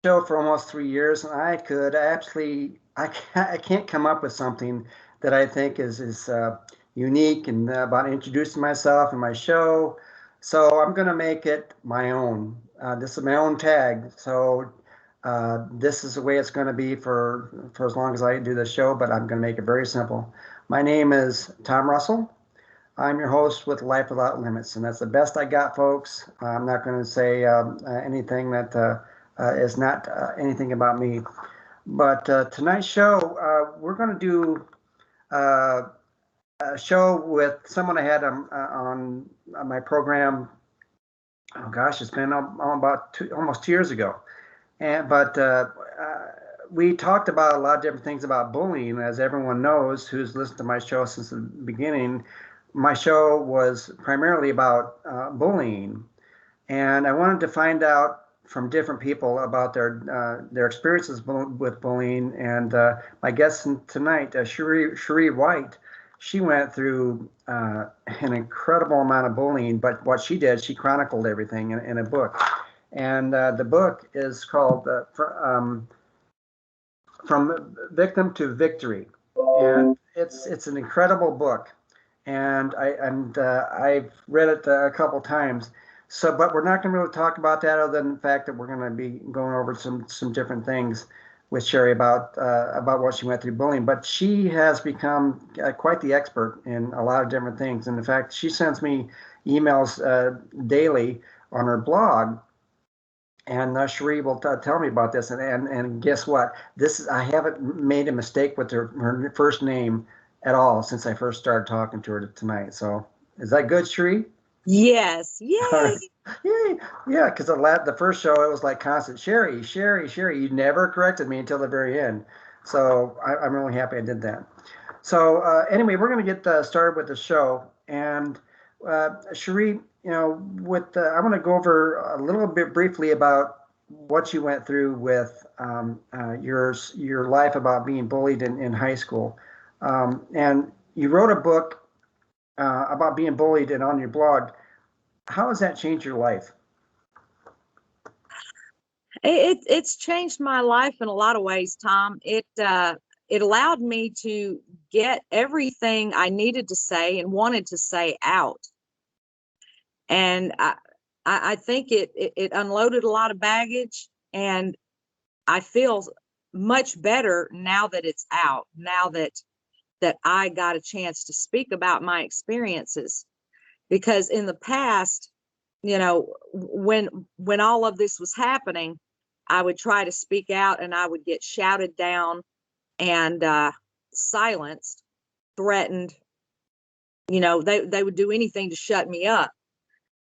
show for almost 3 years, and I could absolutely, I can't come up with something that I think is unique and about introducing myself and my show. So I'm going to make it my own. This is my own tag. So this is the way it's going to be for as long as I do the show, but I'm going to make it very simple. My name is Tom Russell. I'm your host with Life Without Limits, and that's the best I got, folks. I'm not going to say anything that is not anything about me. But tonight's show, we're going to do a show with someone I had on my program. Oh gosh, it's been almost 2 years ago. But we talked about a lot of different things about bullying. As everyone knows who's listened to my show since the beginning, my show was primarily about bullying. And I wanted to find out from different people about their experiences with bullying. And my guest tonight, Cherie White, she went through an incredible amount of bullying. But what she did, she chronicled everything in a book. And the book is called From Victim to Victory. And it's an incredible book. And I've read it a couple times. So, but we're not going to really talk about that other than the fact that we're going to be going over some different things with Cherie about what she went through bullying. But she has become quite the expert in a lot of different things. And in fact, she sends me emails daily on her blog. And Cherie will tell me about this. And guess what? I haven't made a mistake with her first name at all since I first started talking to her tonight. So is that good, Cherie? Yes. Yay. Yay. Yeah, because the first show, it was like constant, Cherie. You never corrected me until the very end. So I'm really happy I did that. So anyway, we're going to get started with the show. And Cherie, I want to go over a little bit briefly about what you went through with your life about being bullied in high school. And you wrote a book about being bullied and on your blog. How has that changed your life? It's changed my life in a lot of ways, Tom. It allowed me to get everything I needed to say and wanted to say out. And I think it unloaded a lot of baggage, and I feel much better now that it's out, now that I got a chance to speak about my experiences. Because in the past, when all of this was happening, I would try to speak out and I would get shouted down and silenced, threatened. They would do anything to shut me up.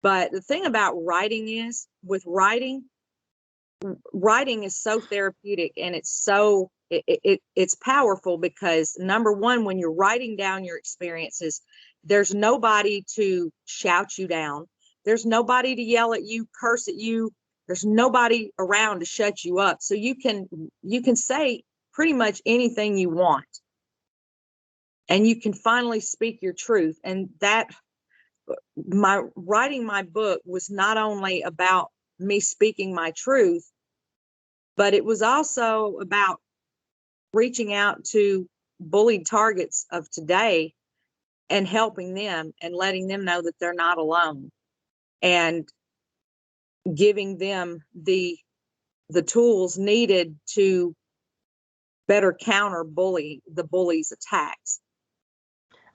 But the thing about writing is, with writing is so therapeutic, and it's powerful because, number one, when you're writing down your experiences, there's nobody to shout you down. There's nobody to yell at you, curse at you. There's nobody around to shut you up. So you can say pretty much anything you want, and you can finally speak your truth. And writing my book was not only about me speaking my truth, but it was also about reaching out to bullied targets of today and helping them and letting them know that they're not alone, and giving them the tools needed to better counter the bullies' attacks.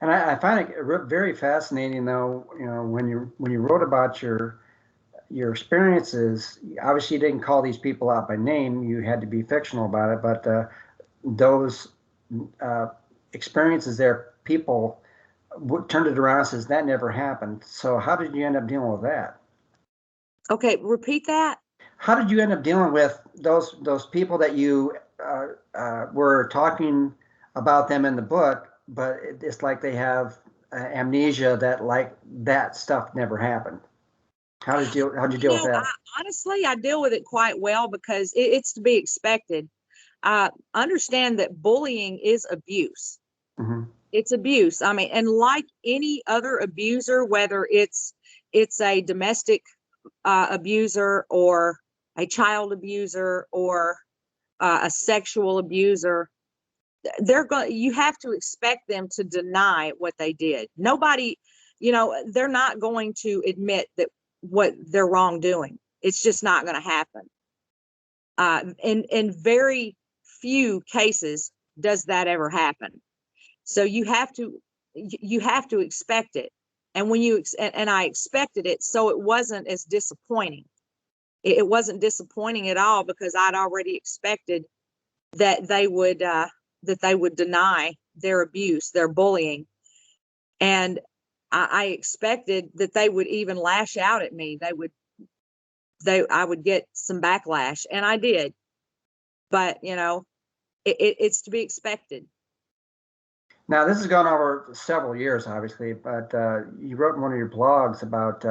And I find it very fascinating, though, when you wrote about your experiences. Obviously, you didn't call these people out by name. You had to be fictional about it. But those experiences there, people turned it around and says that never happened. So how did you end up dealing with that? Okay, repeat that. How did you end up dealing with those people that you were talking about them in the book, but it's like they have amnesia that like that stuff never happened? How'd you deal with that? Honestly, I deal with it quite well because it's to be expected. Understand that bullying is abuse. Mm-hmm. It's abuse. I mean, and like any other abuser, whether it's a domestic abuser or a child abuser or a sexual abuser, you have to expect them to deny what they did. Nobody, they're not going to admit that what they're wrongdoing. It's just not going to happen. In very few cases does that ever happen. So you have to expect it. And when and I expected it, so it wasn't as disappointing. It wasn't disappointing at all, because I'd already expected that they would deny their abuse, their bullying. And I expected that they would even lash out at me. I would get some backlash, and I did. But, it's to be expected. Now, this has gone over several years, obviously, but you wrote in one of your blogs about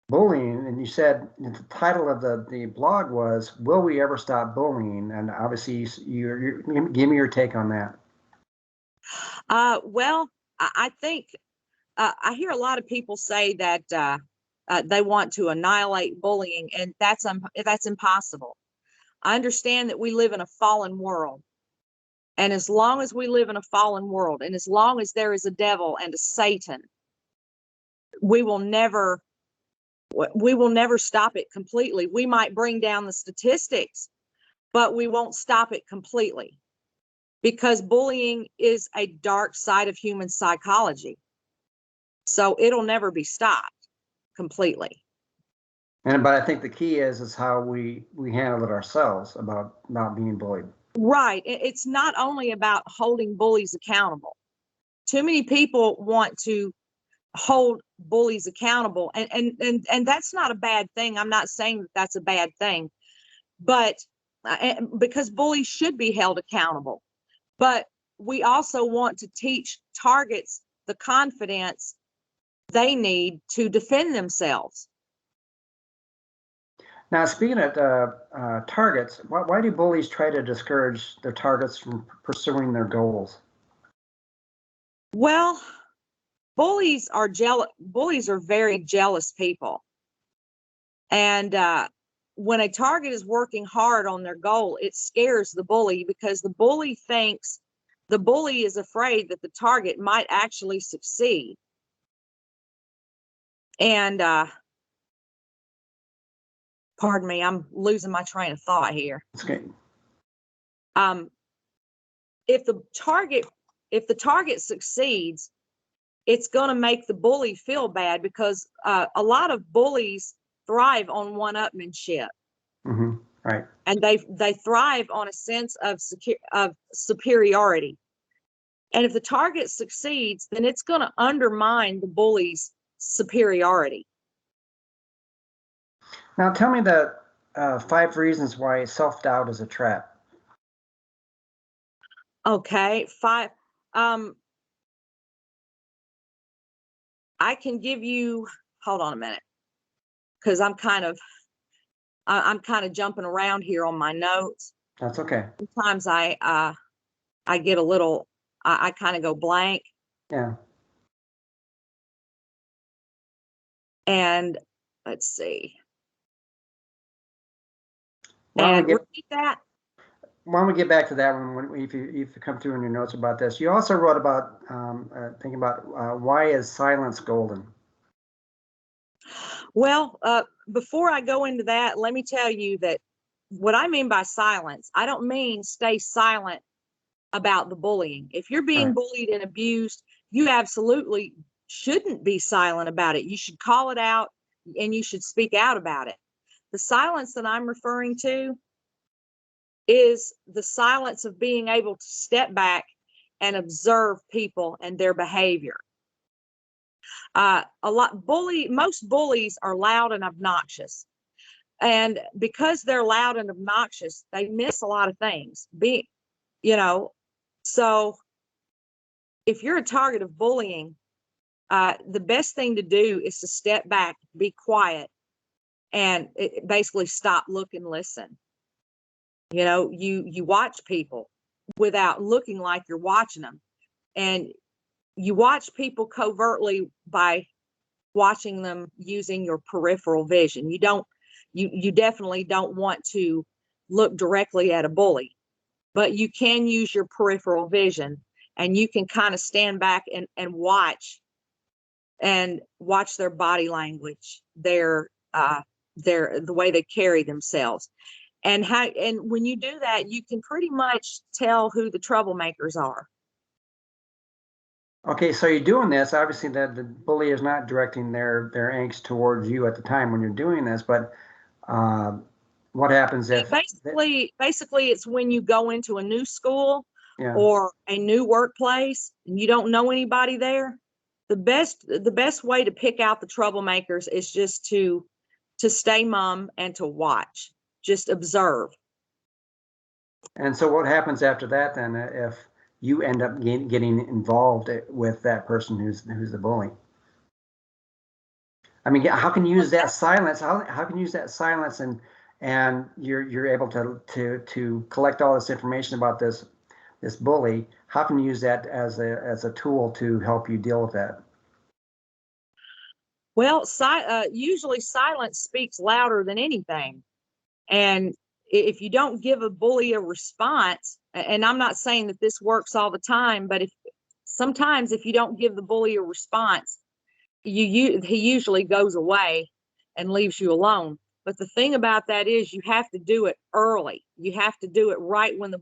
bullying, and you said the title of the blog was "Will We Ever Stop Bullying?" And obviously, you give me your take on that. Well, I think I hear a lot of people say that they want to annihilate bullying, and that's impossible. I understand that we live in a fallen world, and as long as we live in a fallen world, and as long as there is a devil and a Satan, we will never stop it completely. We might bring down the statistics, but we won't stop it completely, because bullying is a dark side of human psychology. So it'll never be stopped completely. But I think the key is how we handle it ourselves about not being bullied. Right. It's not only about holding bullies accountable. Too many people want to hold bullies accountable, and that's not a bad thing. I'm not saying that that's a bad thing, but because bullies should be held accountable. But we also want to teach targets the confidence they need to defend themselves. Now, speaking of targets, why do bullies try to discourage their targets from pursuing their goals? Well, bullies are very jealous people. And when a target is working hard on their goal, it scares the bully, because the bully is afraid that the target might actually succeed. And pardon me, I'm losing my train of thought here. Okay. If the target succeeds, it's going to make the bully feel bad, because a lot of bullies thrive on one-upmanship. Mm-hmm. Right. And they thrive on a sense of superiority. And if the target succeeds, then it's going to undermine the bully's superiority. Now, tell me the 5 reasons why self-doubt is a trap. Okay, 5. I can give you. Hold on a minute, because I'm kind of jumping around here on my notes. That's okay. Sometimes I get a little. I kind of go blank. Yeah. And let's see. And repeat that. Why don't we get back to that one if you come through in your notes about this? You also wrote about thinking about why is silence golden? Well, before I go into that, let me tell you that what I mean by silence, I don't mean stay silent about the bullying. If you're being bullied and abused, you absolutely shouldn't be silent about it. You should call it out, and you should speak out about it. The silence that I'm referring to is the silence of being able to step back and observe people and their behavior. Most bullies are loud and obnoxious. And because they're loud and obnoxious, they miss a lot of things. So if you're a target of bullying, the best thing to do is to step back, be quiet, and basically stop, look, and listen. You watch people without looking like you're watching them, and you watch people covertly by watching them using your peripheral vision. You You definitely don't want to look directly at a bully, but you can use your peripheral vision, and you can kind of stand back and watch their body language, their the way they carry themselves. And when you do that, you can pretty much tell who the troublemakers are. Okay, so you're doing this. Obviously, the bully is not directing their angst towards you at the time when you're doing this. But what happens if? Basically, it's when you go into a new school, yeah, or a new workplace and you don't know anybody there. The best way to pick out the troublemakers is just to stay mum and to watch, just observe. And so what happens after that then if you end up getting involved with that person who's the bully? I mean, how can you use that silence? How can you use that silence and you're able to collect all this information about this bully? How can you use that as a tool to help you deal with that? Well, usually silence speaks louder than anything. And if you don't give a bully a response, and I'm not saying that this works all the time, but sometimes if you don't give the bully a response, he usually goes away and leaves you alone. But the thing about that is you have to do it early. You have to do it right when the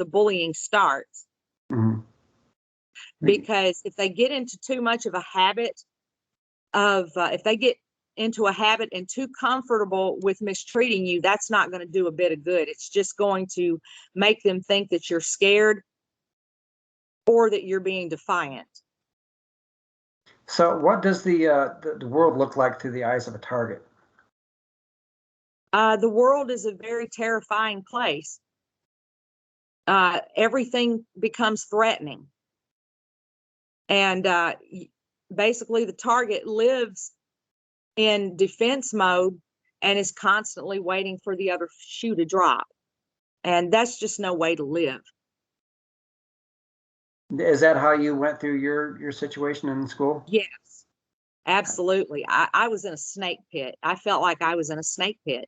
bullying starts. Mm-hmm. Because if they get into too much of a habit if they get into a habit and too comfortable with mistreating you, that's not going to do a bit of good. It's just going to make them think that you're scared or that you're being defiant. So what does the world look like through the eyes of a target? The world is a very terrifying place. Everything becomes threatening. And basically the target lives in defense mode and is constantly waiting for the other shoe to drop. And that's just no way to live. Is that how you went through your situation in school? Yes, absolutely. I was in a snake pit. I felt like I was in a snake pit.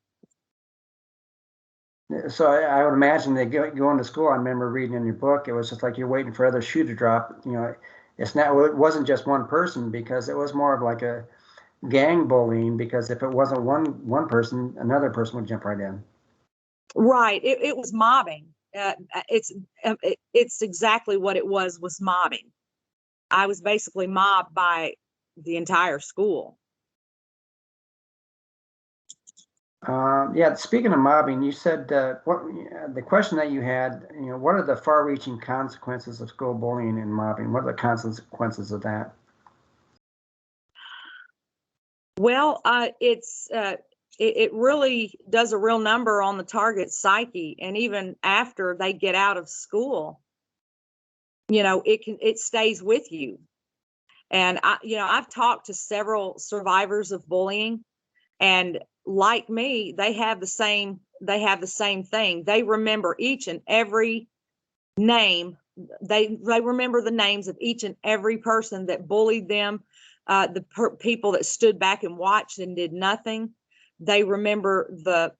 So I would imagine that going to school, I remember reading in your book, it was just like you're waiting for other shoe to drop. You know, it wasn't just one person, because it was more of like a gang bullying, because if it wasn't one person, another person would jump right in. Right. It was mobbing. It's exactly what it was mobbing. I was basically mobbed by the entire school. Yeah. Speaking of mobbing, you said what the question that you had. You know, what are the far-reaching consequences of school bullying and mobbing? What are the consequences of that? Well, it really does a real number on the target's psyche, and even after they get out of school, you know, it stays with you. And I've talked to several survivors of bullying, and like me, they have the same thing. They remember each and every name. They remember the names of each and every person that bullied them, people that stood back and watched and did nothing. They remember the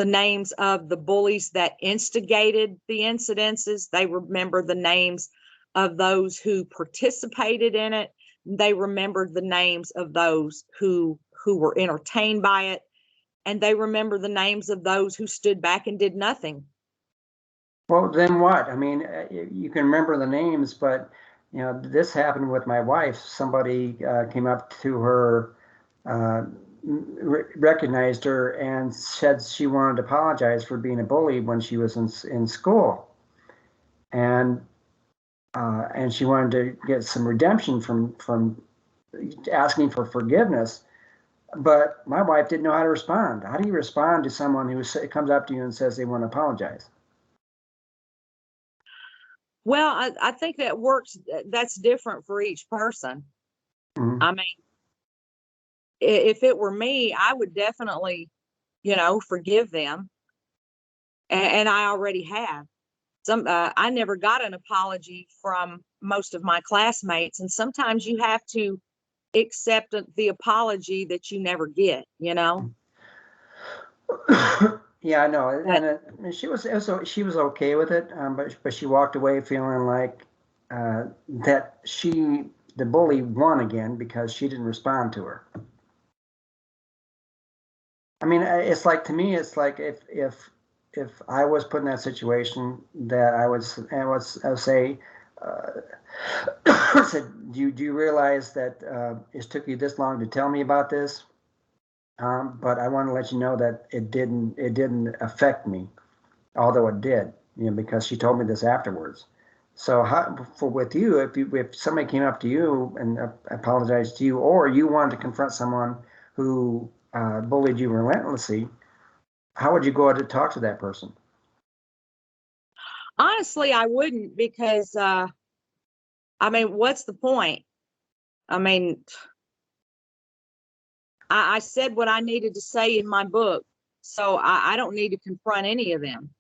names of the bullies that instigated the incidences. They remember the names of those who participated in it. They remembered the names of those who were entertained by it. And they remember the names of those who stood back and did nothing. Well, then what? I mean, you can remember the names, but you know, this happened with my wife. Somebody came up to her, recognized her, and said she wanted to apologize for being a bully when she was in school, and she wanted to get some redemption from asking for forgiveness. But my wife didn't know how to respond. How do you respond to someone who comes up to you and says they want to apologize? Well, I think that works. That's different for each person. Mm-hmm. I mean, if it were me, I would definitely, forgive them. And I already have. I never got an apology from most of my classmates. And sometimes you have to accept the apology that you never get, Yeah, I know, But and she was okay with it, but she walked away feeling like that the bully won again because she didn't respond to her. I mean, it's like, to me, it's like if I was put in that situation, that I would say, said, do you realize that it took you this long to tell me about this? But I want to let you know that it didn't affect me, although it did, because she told me this afterwards. So with you, if somebody came up to you and apologized to you, or you wanted to confront someone who bullied you relentlessly, how would you go out to talk to that person? honestly, I wouldn't, because I mean, what's the point? I mean, I said what I needed to say in my book, so I don't need to confront any of them.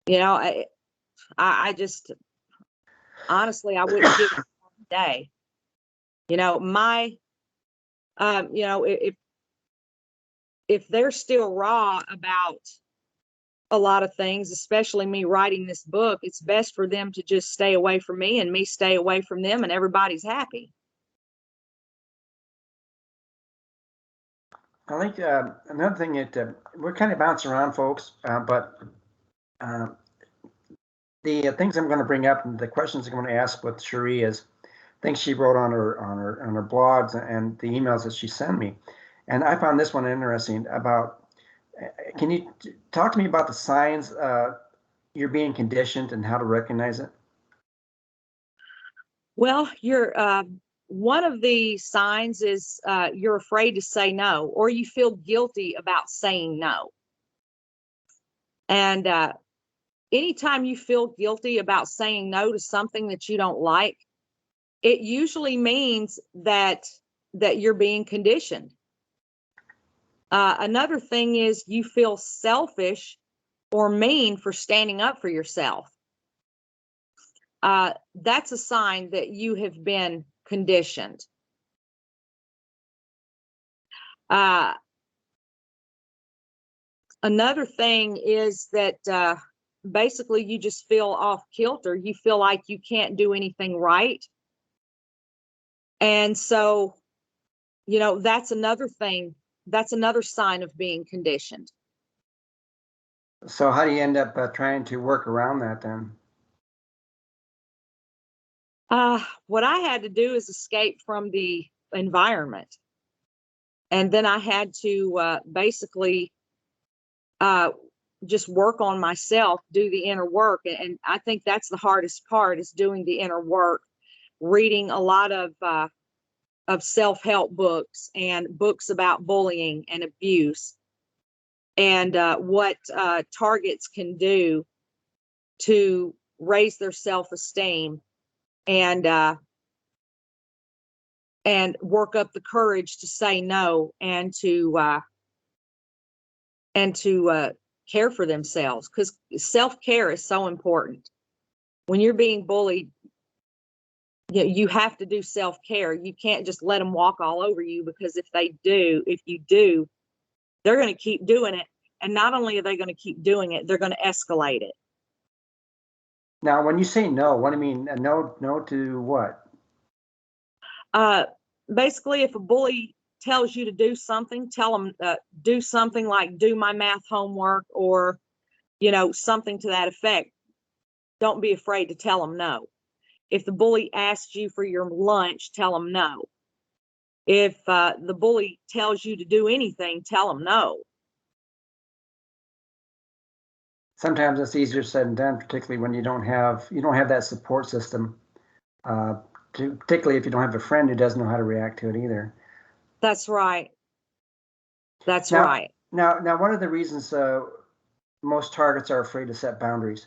You know, I just, honestly, I wouldn't give it a day. You know, you know, if they're still raw about a lot of things, especially me writing this book, it's best for them to just stay away from me and me stay away from them, and everybody's happy. I think another thing that we're kind of bouncing around, folks, but uh, the things I'm going to bring up and the questions I'm going to ask with Cherie is things she wrote on her blogs and the emails that she sent me, and I found this one interesting about. Can you talk to me about the signs you're being conditioned and how to recognize it? Well, you're one of the signs is you're afraid to say no, or you feel guilty about saying no. And anytime you feel guilty about saying no to something that you don't like, it usually means that you're being conditioned. Another thing is you feel selfish or mean for standing up for yourself. That's a sign that you have been conditioned. Uh, Another thing is that basically you just feel off kilter. You feel like you can't do anything right. And so, you know, that's another thing. That's another sign of being conditioned. So how do you end up trying to work around that then? What I had to do is escape from the environment. And then I had to basically uh, just work on myself, do the inner work. And I think that's the hardest part, is doing the inner work, reading a lot of self-help books and books about bullying and abuse, and what targets can do to raise their self-esteem, and work up the courage to say no, and to care for themselves, because self-care is so important. When you're being bullied, you have to do self-care. You can't just let them walk all over you, because if you do, they're going to keep doing it. And not only are they going to keep doing it, they're going to escalate it. Now, when you say no, what do you mean? No to what? Uh, Basically, if a bully tells you to do something, tell them, do something like do my math homework, or, you know, something to that effect. Don't be afraid to tell them no. If the bully asks you for your lunch, tell them no. If the bully tells you to do anything, tell them no. Sometimes it's easier said than done, particularly when you don't have that support system. Uh, Particularly if you don't have a friend who doesn't know how to react to it either. That's right. That's Now, right. now, what are the reasons most targets are afraid to set boundaries?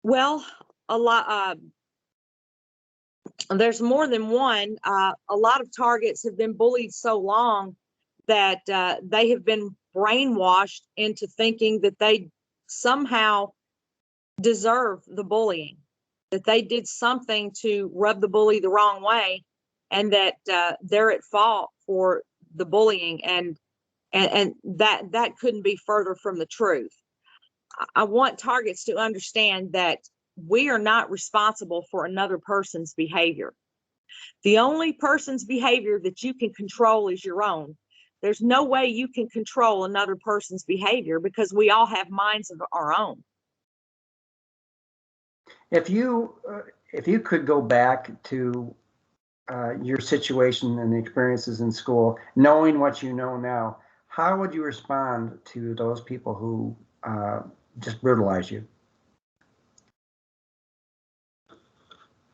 Well, a lot. There's more than one. A lot of targets have been bullied so long that they have been brainwashed into thinking that they somehow deserve the bullying, that they did something to rub the bully the wrong way, and that they're at fault for the bullying. And And that couldn't be further from the truth. I want targets to understand that we are not responsible for another person's behavior. The only person's behavior that you can control is your own. There's no way you can control another person's behavior because we all have minds of our own. If you could go back to your situation and the experiences in school, knowing what you know now, how would you respond to those people who just brutalize you?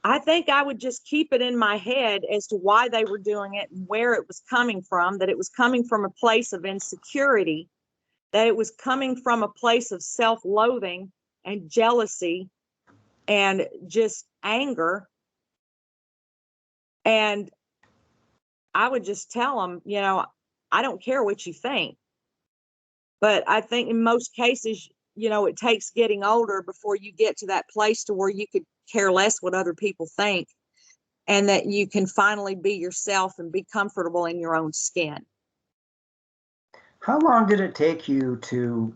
I think I would just keep it in my head as to why they were doing it and where it was coming from, that it was coming from a place of insecurity, that it was coming from a place of self-loathing and jealousy and just anger. And I would just tell them, I don't care what you think. But I think in most cases, it takes getting older before you get to that place to where you could care less what other people think, and that you can finally be yourself and be comfortable in your own skin. How long did it take you to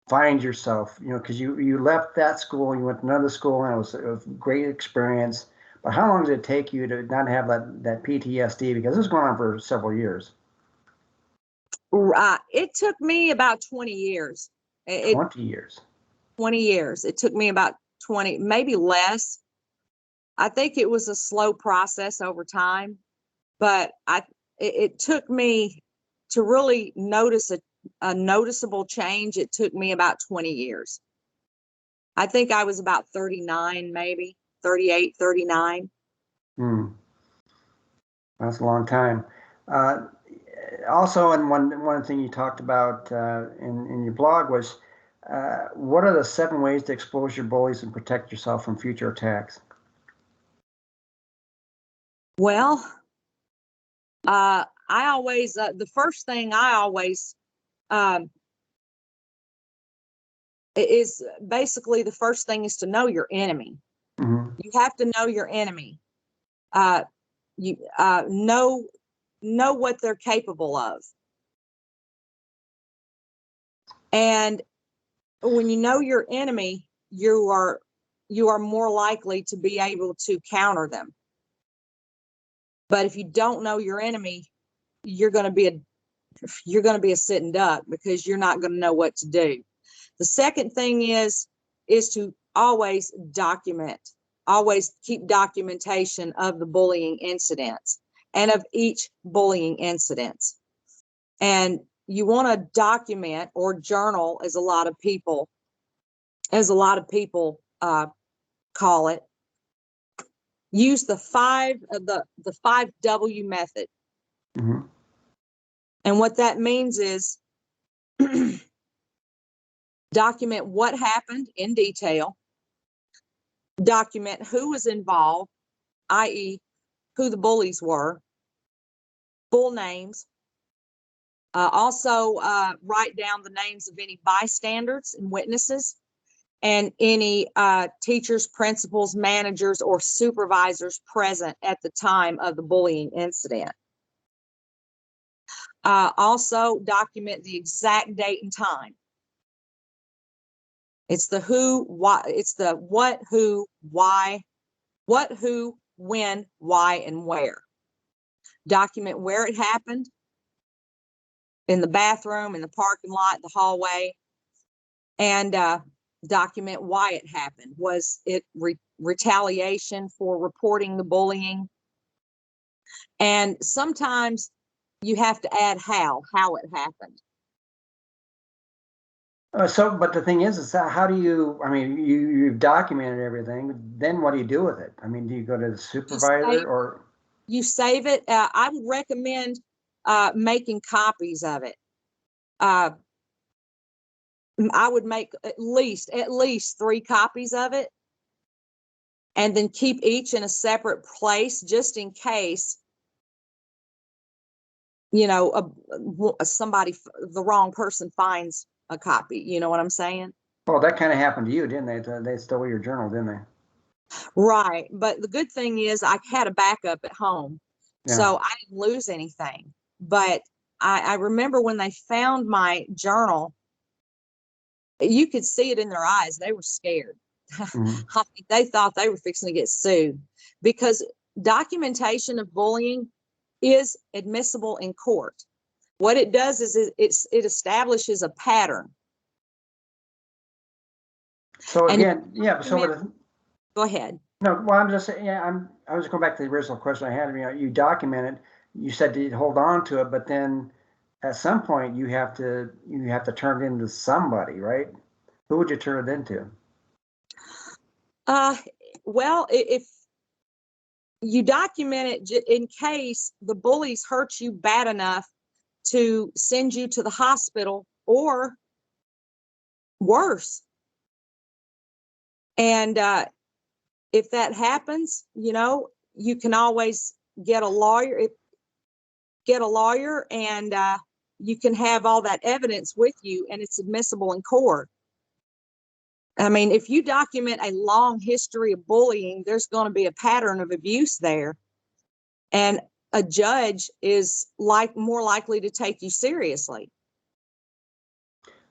find yourself? Because you left that school, you went to another school, and it was a great experience. But how long did it take you to not have that PTSD? Because this was going on for several years. It took me about 20 years. 20 years. 20 years. It took me about 20, maybe less. I think it was a slow process over time, but it took me to really notice a noticeable change. It took me about 20 years. I think I was about 39, maybe 38, 39. That's a long time. Also, and one thing you talked about in your blog was, what are the 7 ways to expose your bullies and protect yourself from future attacks? Well, I always, the first thing I always, is basically the first thing is to know your enemy. Mm-hmm. You have to know your enemy. You know what they're capable of. And when you know your enemy, you are more likely to be able to counter them. But if you don't know your enemy, you're going to be a sitting duck because you're not going to know what to do. The second thing is to always document, always keep documentation of the bullying incidents and of each bullying incident. And you want to document or journal, as a lot of people call it. Use the 5W method. Mm-hmm. And what that means is document what happened in detail, document who was involved, i.e., who the bullies were, full names. Also, write down the names of any bystanders and witnesses, and any teachers, principals, managers, or supervisors present at the time of the bullying incident. Also, document the exact date and time. It's the who, why, it's the what, who, why, what, who, when, why, and where. Document where it happened, in the bathroom, in the parking lot, the hallway, and document why it happened. Was it retaliation for reporting the bullying? And sometimes you have to add how it happened. But the thing is how do you, you've documented everything, then what do you do with it? Do you go to the supervisor or? You save it. I would recommend making copies of it. I would make at least 3 copies of it, and then keep each in a separate place just in case, somebody, the wrong person finds a copy. You know what I'm saying? Well, that kind of happened to you, didn't they? They stole your journal, didn't they? Right. But the good thing is I had a backup at home. Yeah. So I didn't lose anything. But I remember when they found my journal, you could see it in their eyes. They were scared. Mhm. They thought they were fixing to get sued, because documentation of bullying is admissible in court. What it does is it establishes a pattern. So And again, yeah. So go ahead. no, well, I'm just saying, yeah, I was going back to the original question I had. You know, you documented, you said to hold on to it, but then at some point you have to turn it into somebody, right? Who would you turn it into? Well, if you document it in case the bullies hurt you bad enough to send you to the hospital or worse. And if that happens, you can always get a lawyer. And you can have all that evidence with you, and it's admissible in court. I mean, if you document a long history of bullying, there's going to be a pattern of abuse there, and a judge is more likely to take you seriously.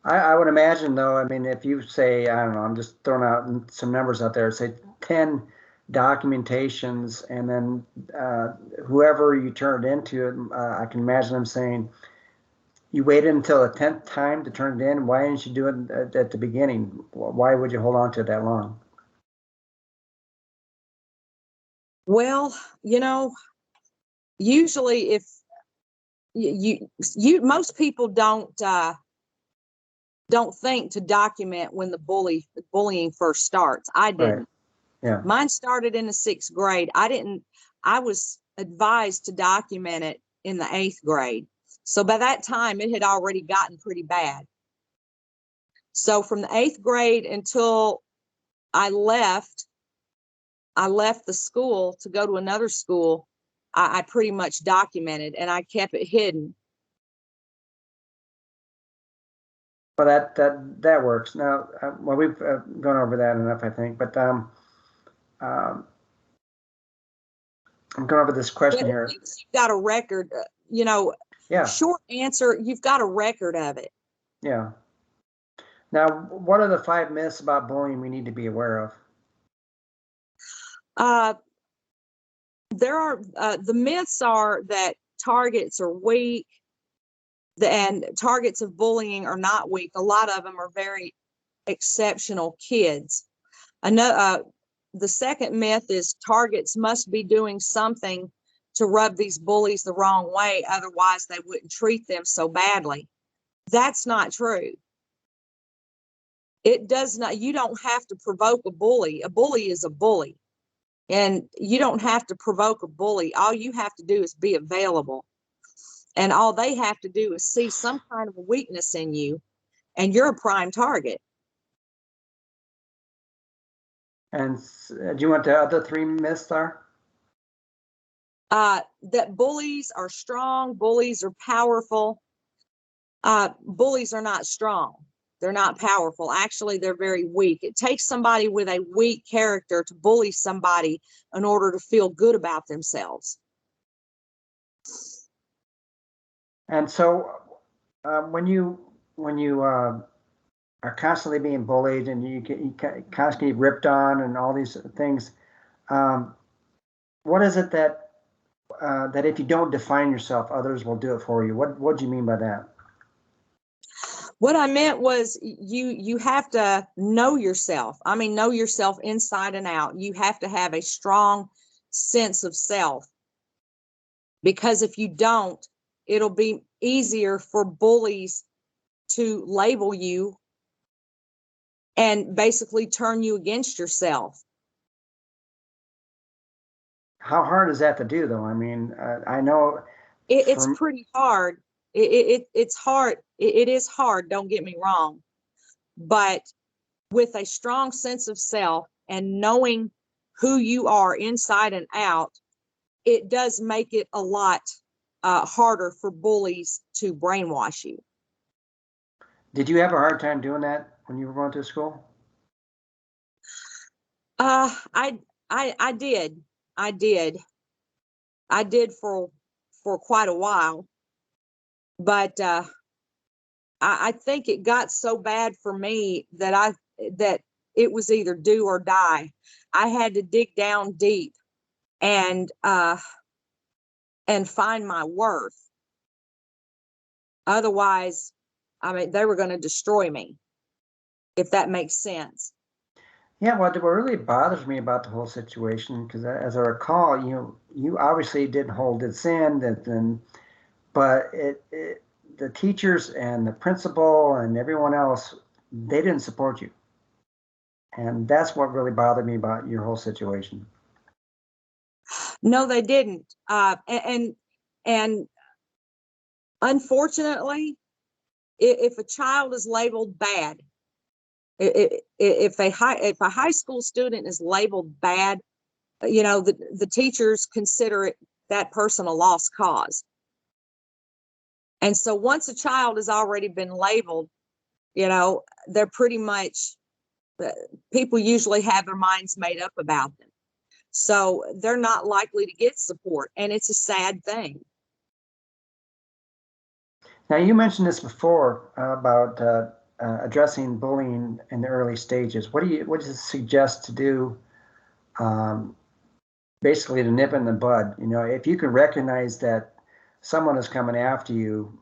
I would imagine, though, I mean, if you say, I don't know, I'm just throwing out some numbers out there, say 10 documentations, and then whoever you turn it into, I can imagine them saying, you waited until the 10th time to turn it in. Why didn't you do it at the beginning? Why would you hold on to it that long? Well, usually if most people don't think to document when the bullying first starts. I didn't. Right. Yeah. Mine started in the 6th grade. I was advised to document it in the 8th grade. So by that time, it had already gotten pretty bad. So from the 8th grade until I left the school to go to another school, I pretty much documented, and I kept it hidden. Well, that works. Now, well, we've gone over that enough, I think. But I'm going over this question here. You've got a record, Yeah. Short answer, you've got a record of it. Yeah. Now, what are the 5 myths about bullying we need to be aware of? The myths are that targets are weak, and targets of bullying are not weak. A lot of them are very exceptional kids. The second myth is targets must be doing something to rub these bullies the wrong way, otherwise they wouldn't treat them so badly. That's not true. It does not. You don't have to provoke a bully. A bully is a bully, and you don't have to provoke a bully. All you have to do is be available, and all they have to do is see some kind of a weakness in you, and you're a prime target. And do you want the other 3 myths are? That bullies are strong, bullies are powerful. Bullies are not strong. They're not powerful. Actually, they're very weak. It takes somebody with a weak character to bully somebody in order to feel good about themselves. And so when you are constantly being bullied and you constantly ripped on and all these things, what is it that if you don't define yourself, others will do it for you? What do you mean by that? What I meant was you have to know yourself. I mean, know yourself inside and out. You have to have a strong sense of self, because if you don't, it'll be easier for bullies to label you and basically turn you against yourself. How hard is that to do, though? I mean, I know it's pretty hard. It's hard. It is hard. Don't get me wrong, but with a strong sense of self and knowing who you are inside and out, it does make it a lot harder for bullies to brainwash you. Did you have a hard time doing that when you were going to school? I did. I did for quite a while. But I think it got so bad for me that it was either do or die. I had to dig down deep and find my worth. Otherwise, I mean, they were going to destroy me, if that makes sense. Yeah, what really bothers me about the whole situation, because as I recall, you obviously didn't hold this in, but the teachers and the principal and everyone else, they didn't support you, and that's what really bothered me about your whole situation. No, they didn't. And unfortunately, if a child is labeled bad, if a high school student is labeled bad, the teachers consider that person a lost cause. And so once a child has already been labeled, they're pretty much, people usually have their minds made up about them. So they're not likely to get support. And it's a sad thing. Now, you mentioned this before about addressing bullying in the early stages. What do you suggest to do, basically to nip in the bud? If you can recognize that someone is coming after you,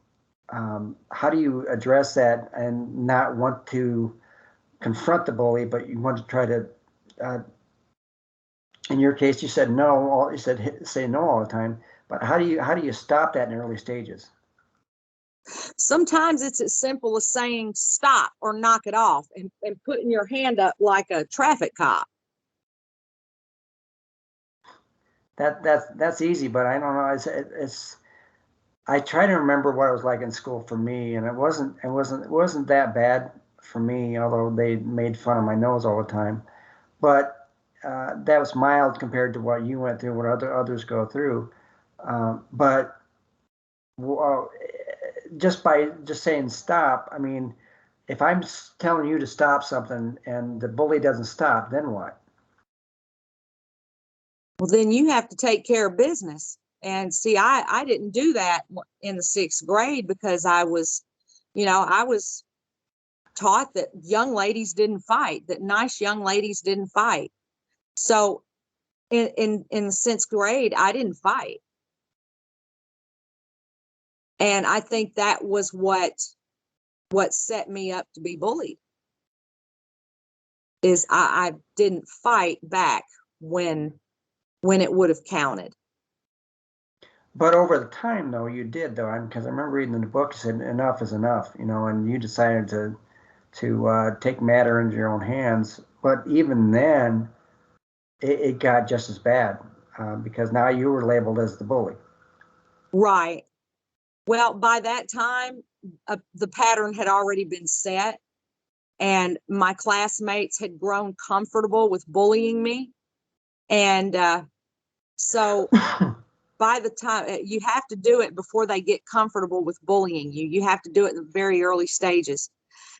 how do you address that and not want to confront the bully, but you want to try to, in your case, you said no, you said say no all the time, but how do you stop that in early stages? Sometimes it's as simple as saying stop or knock it off and putting your hand up like a traffic cop. That's easy, but I don't know. It's I try to remember what it was like in school for me, and it wasn't that bad for me, although they made fun of my nose all the time. But that was mild compared to what you went through, what others go through. But just by just saying stop, I mean, if I'm telling you to stop something and the bully doesn't stop, then what? Well, then you have to take care of business. And see, I didn't do that in the 6th grade because I was taught that young ladies didn't fight, that nice young ladies didn't fight. So in the 6th grade, I didn't fight. And I think that was what set me up to be bullied, is I didn't fight back when it would have counted. But over the time, though, you did, though, because I remember reading in the book, you said enough is enough, and you decided to take matter into your own hands. But even then, it got just as bad because now you were labeled as the bully. Right. Well, by that time, the pattern had already been set, and my classmates had grown comfortable with bullying me. And so by the time, you have to do it before they get comfortable with bullying you. You have to do it in the very early stages.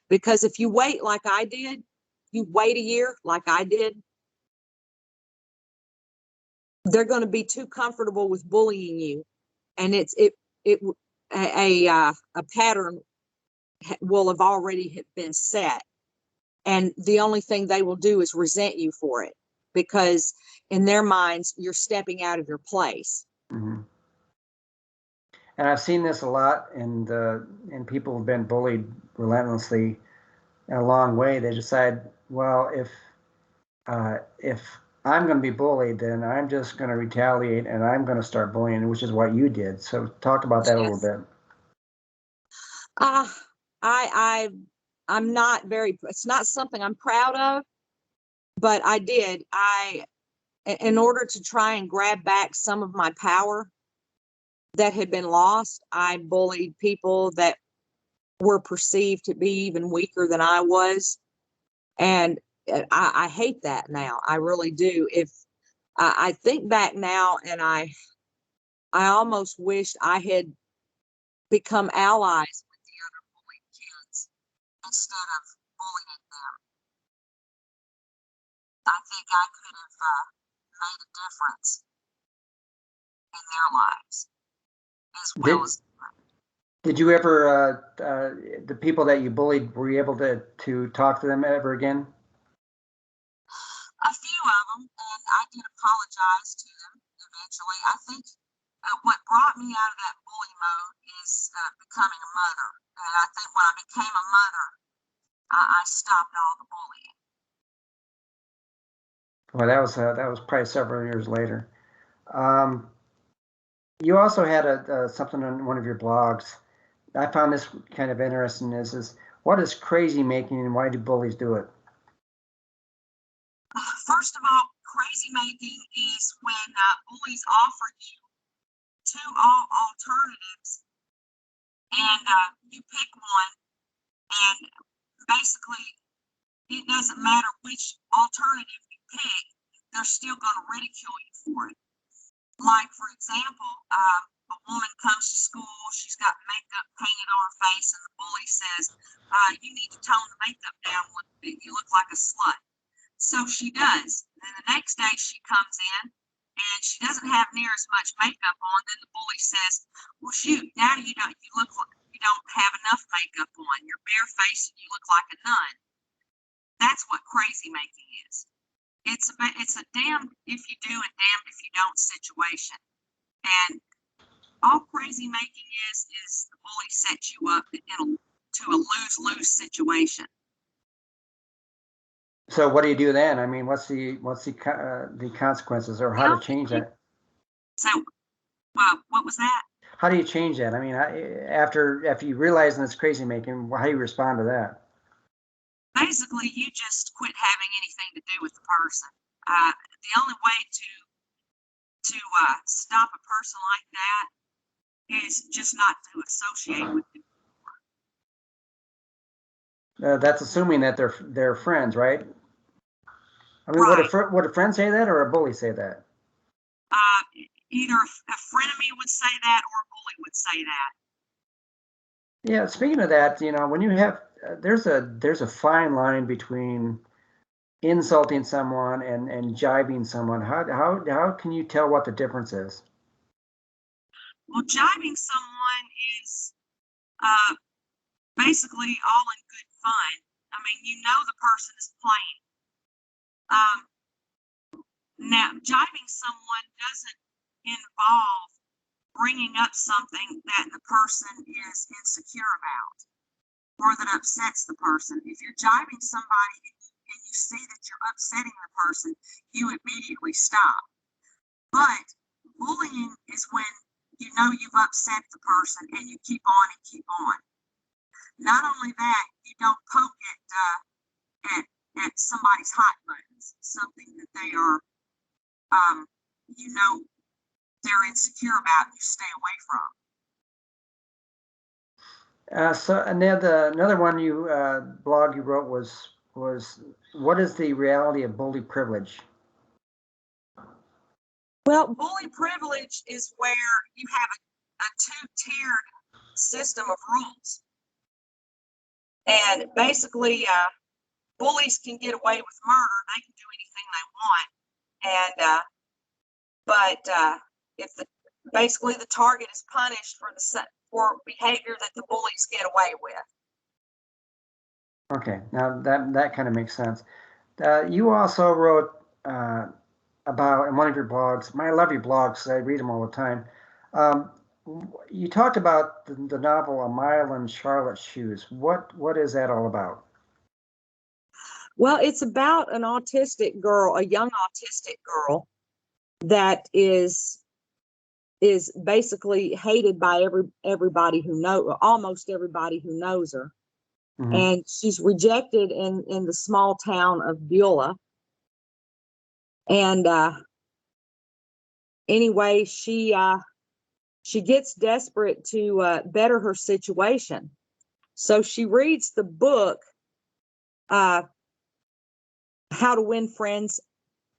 Because if you wait like I did, you wait a year like I did, they're going to be too comfortable with bullying you. And a pattern will have already been set. And the only thing they will do is resent you for it, because in their minds, you're stepping out of your place. Mm-hmm. And I've seen this a lot in people who've been bullied relentlessly in a long way. They decide, well, if I'm going to be bullied, then I'm just going to retaliate and I'm going to start bullying, which is what you did. So talk about that a little bit. I'm not very, it's not something I'm proud of, but I did. In order to try and grab back some of my power that had been lost, I bullied people that were perceived to be even weaker than I was. And I hate that now. I really do. If I think back now, and I almost wished I had become allies with the other bullied kids instead of bullying them. I think I could have made a difference in their lives as well as mine. Did you ever, the people that you bullied, were you able to talk to them ever again? A few of them, and I did apologize to them eventually. I think what brought me out of that bully mode is becoming a mother. And I think when I became a mother, I stopped all the bullying. Well, that was probably several years later. You also had something on one of your blogs. I found this kind of interesting. Is what is crazy making and why do bullies do it? First of all, crazy making is when bullies offer you two alternatives and you pick one, and basically it doesn't matter which alternative you pick, they're still going to ridicule you for it. Like, for example, a woman comes to school, she's got makeup painted on her face, and the bully says, you need to tone the makeup down a little bit, you look like a slut. So she does. Then the next day she comes in and she doesn't have near as much makeup on. Then the bully says, well, shoot, now you look like you don't have enough makeup on. You're barefaced and you look like a nun. That's what crazy making is. It's a damned if you do and damned if you don't situation. And all crazy making is the bully sets you up to a lose-lose situation. So what do you do then? I mean, what's the consequences, or how to change that? So, what was that? How do you change that? I mean, after you realize it's crazy making, how do you respond to that? Basically, you just quit having anything to do with the person. The only way to stop a person like that is just not to associate with them. That's assuming that they're friends, right? I mean, Right. Would a friend say that, or a bully say that? Either a frenemy would say that, or a bully would say that. Yeah. Speaking of that, when you have there's a fine line between insulting someone and jibing someone. How can you tell what the difference is? Well, jibing someone is basically all in good fun. I mean, the person is playing. Now, jibing someone doesn't involve bringing up something that the person is insecure about or that upsets the person. If you're jibing somebody and you see that you're upsetting the person, you immediately stop. But bullying is when you've upset the person and you keep on and keep on. Not only that, you don't poke at somebody's hot buttons, something that they are, they're insecure about, and you stay away from. So another one blog you wrote was what is the reality of bully privilege? Well, bully privilege is where you have a two-tiered system of rules. And basically, bullies can get away with murder. They can do anything they want. But if basically the target is punished for behavior that the bullies get away with. Okay, now that kind of makes sense. You also wrote about in one of your blogs. I love your blogs. I read them all the time. You talked about the novel A Mile in Charlotte's Shoes. What is that all about? Well, it's about an autistic girl, a young autistic girl that is basically hated by everybody almost everybody who knows her. Mm-hmm. And she's rejected in the small town of Beulah. And anyway, she gets desperate to better her situation. So she reads the book, How to Win Friends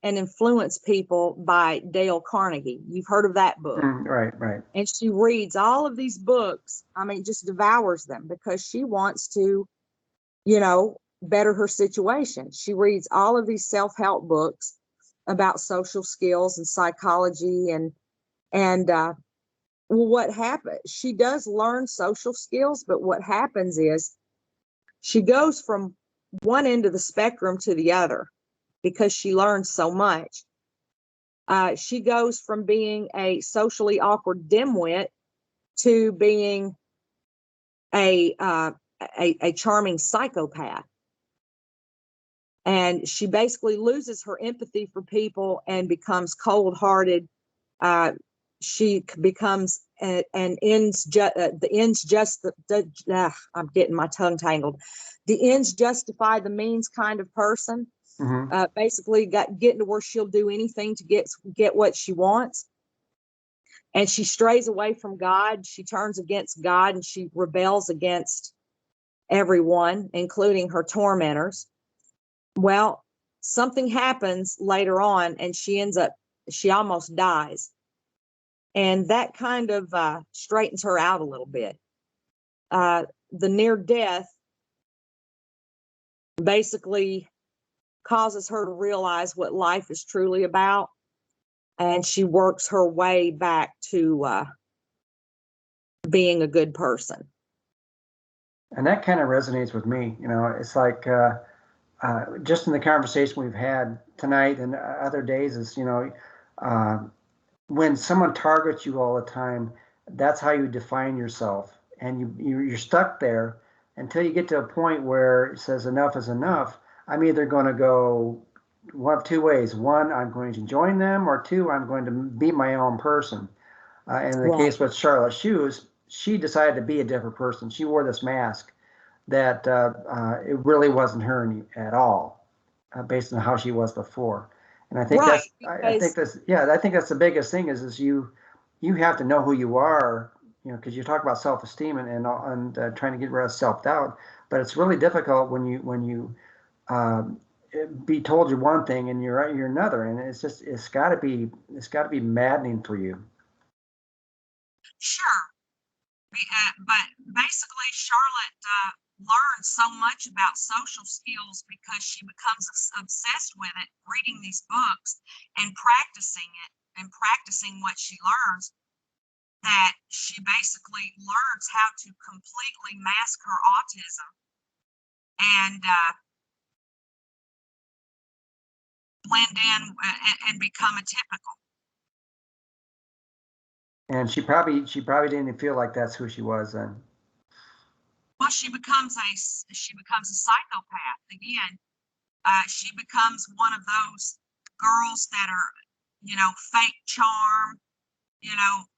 and Influence People by Dale Carnegie. You've heard of that book. Right. And she reads all of these books. I mean, just devours them because she wants to, better her situation. She reads all of these self-help books about social skills and psychology and Well, what happened? She does learn social skills, but what happens is she goes from one end of the spectrum to the other because she learns so much. She goes from being a socially awkward dimwit to being a charming psychopath. And she basically loses her empathy for people and becomes cold-hearted. She becomes I'm getting my tongue tangled. The ends justify the means kind of person. Mm-hmm. Basically getting to where she'll do anything to get what she wants. And she strays away from God. She turns against God and she rebels against everyone, including her tormentors. Well, something happens later on and she almost dies. And that kind of straightens her out a little bit. The near death basically causes her to realize what life is truly about. And she works her way back to being a good person. And that kind of resonates with me. You know, it's like just in the conversation we've had tonight and other days is, when someone targets you all the time, that's how you define yourself. And you're stuck there until you get to a point where it says enough is enough. I'm either going to go one of two ways. One, I'm going to join them, or two, I'm going to be my own person. In the case with Charlotte Shoes, she decided to be a different person. She wore this mask that it really wasn't her at all, based on how she was before. And I think I think that's the biggest thing is you have to know who you are, because you talk about self-esteem and trying to get rid of self-doubt, but it's really difficult when you be told you're one thing and you're another, and it's got to be maddening for you. Sure. But basically, Charlotte learns so much about social skills because she becomes obsessed with it, reading these books and practicing it and practicing what she learns, that she basically learns how to completely mask her autism and blend in and become a typical. And she probably didn't feel like that's who she was then. Well, she becomes a psychopath again. She becomes one of those girls that are, fake charm.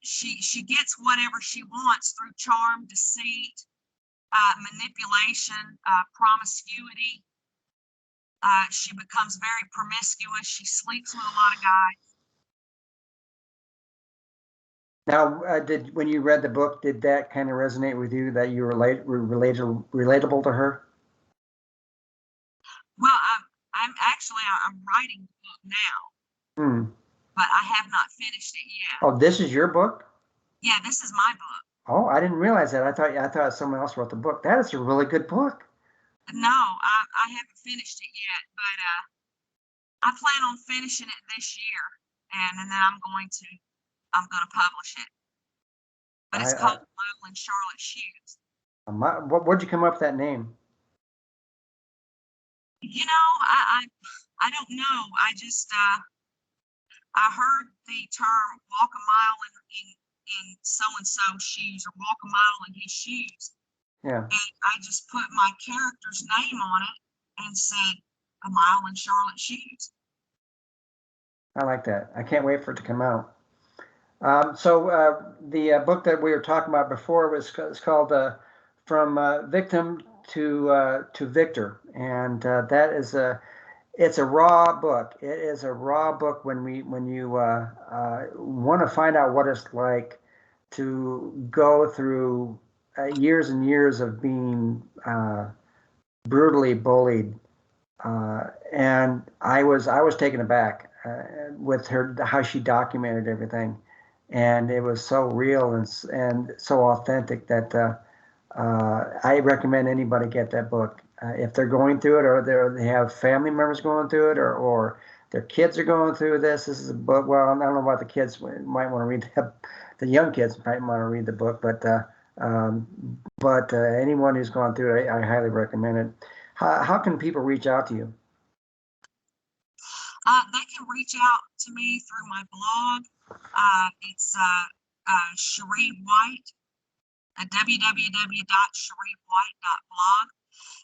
She gets whatever she wants through charm, deceit, manipulation, promiscuity. She becomes very promiscuous. She sleeps with a lot of guys. Now, when you read the book, did that kind of resonate with you, that you were relatable to her? Well, I'm writing the book now, but I have not finished it yet. Oh, this is your book? Yeah, this is my book. Oh, I didn't realize that. I thought someone else wrote the book. That is a really good book. No, I haven't finished it yet, but I plan on finishing it this year, and then I'm going to publish it. But it's called Lyle and Charlotte Shoes. Where'd you come up with that name? I don't know. I just I heard the term "walk a mile in so and so shoes" or "walk a mile in his shoes." Yeah. And I just put my character's name on it and said "a mile in Charlotte Shoes." I like that. I can't wait for it to come out. So the book that we were talking about before was called "From Victim to Victor," and that is it's a raw book. It is a raw book when you want to find out what it's like to go through years and years of being brutally bullied, and I was taken aback with how she documented everything, and it was so real and so authentic that I recommend anybody get that book if they're going through it, or they have family members going through it, or their kids are going through this. This is a book. Well, I don't know about the kids. Might want to read the young kids might want to read the book, but anyone who's gone through it, I highly recommend it. How can people reach out to you? They can reach out to me through my blog. It's Cherie White at www.cherieWhite.blog.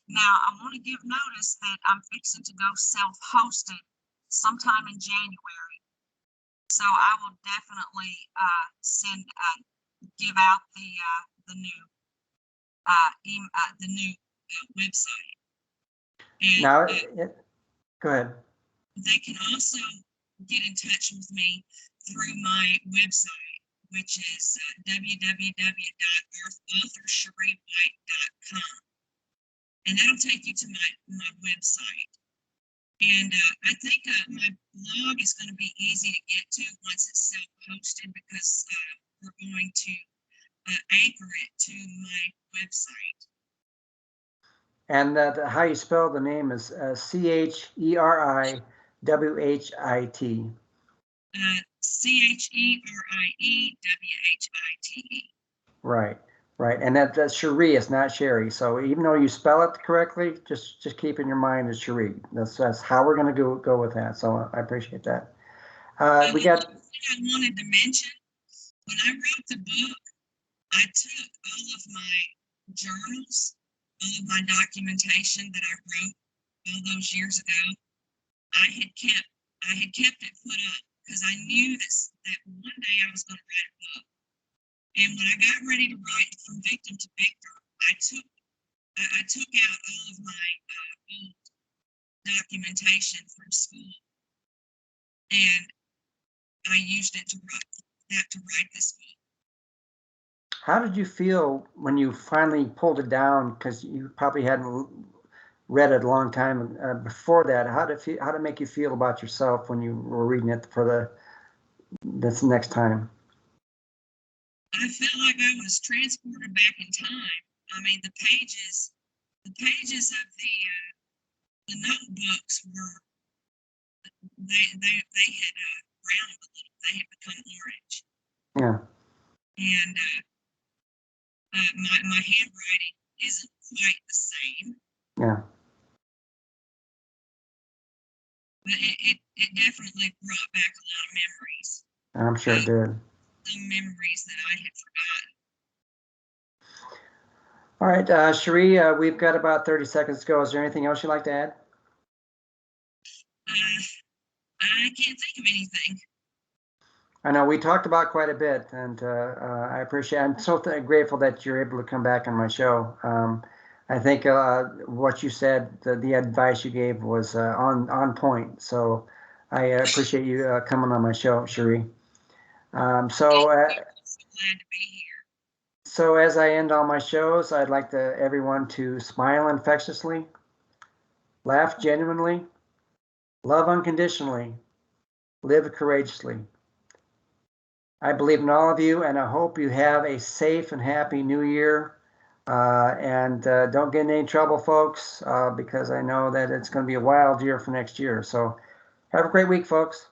Now, I want to give notice that I'm fixing to go self-hosted sometime in January. So I will definitely give out the new website. And, now, go ahead. They can also get in touch with me through my website, which is www.authorcheriewhite.com. And that'll take you to my website. And I think my blog is going to be easy to get to once it's self-hosted, because we're going to anchor it to my website. And how you spell the name is CHERIWHIT. CHERIEWHITE. Right, right, and that's Cherie. It's not Sherry. So even though you spell it correctly, just keep in your mind it's Cherie. That's how we're going to go with that. So I appreciate that. We got. I wanted to mention, when I wrote the book, I took all of my journals, all of my documentation that I wrote all those years ago. I had kept it put up because I knew that one day I was going to write a book. And when I got ready to write From Victim to Victor, I took out all of my old documentation from school, and I used it to write this book. How did you feel when you finally pulled it down? Because you probably hadn't read it a long time before that. How did it make you feel about yourself when you were reading it for this next time? I felt like I was transported back in time. I mean, the pages of the notebooks were they had browned a little. They had become orange. Yeah. And my handwriting isn't quite the same. Yeah. But it definitely brought back a lot of memories. I'm sure it did. Some memories that I had forgotten. All right, Cherie, we've got about 30 seconds to go. Is there anything else you'd like to add? I can't think of anything. I know we talked about quite a bit, and I appreciate. I'm so grateful that you're able to come back on my show. I think what you said, the advice you gave, was on point. So I appreciate you coming on my show, Cherie. I'm so glad to be here. So as I end all my shows, I'd like everyone to smile infectiously, laugh genuinely, love unconditionally, live courageously. I believe in all of you, and I hope you have a safe and happy new year. And don't get in any trouble, folks, because I know that it's going to be a wild year for next year. So have a great week, folks.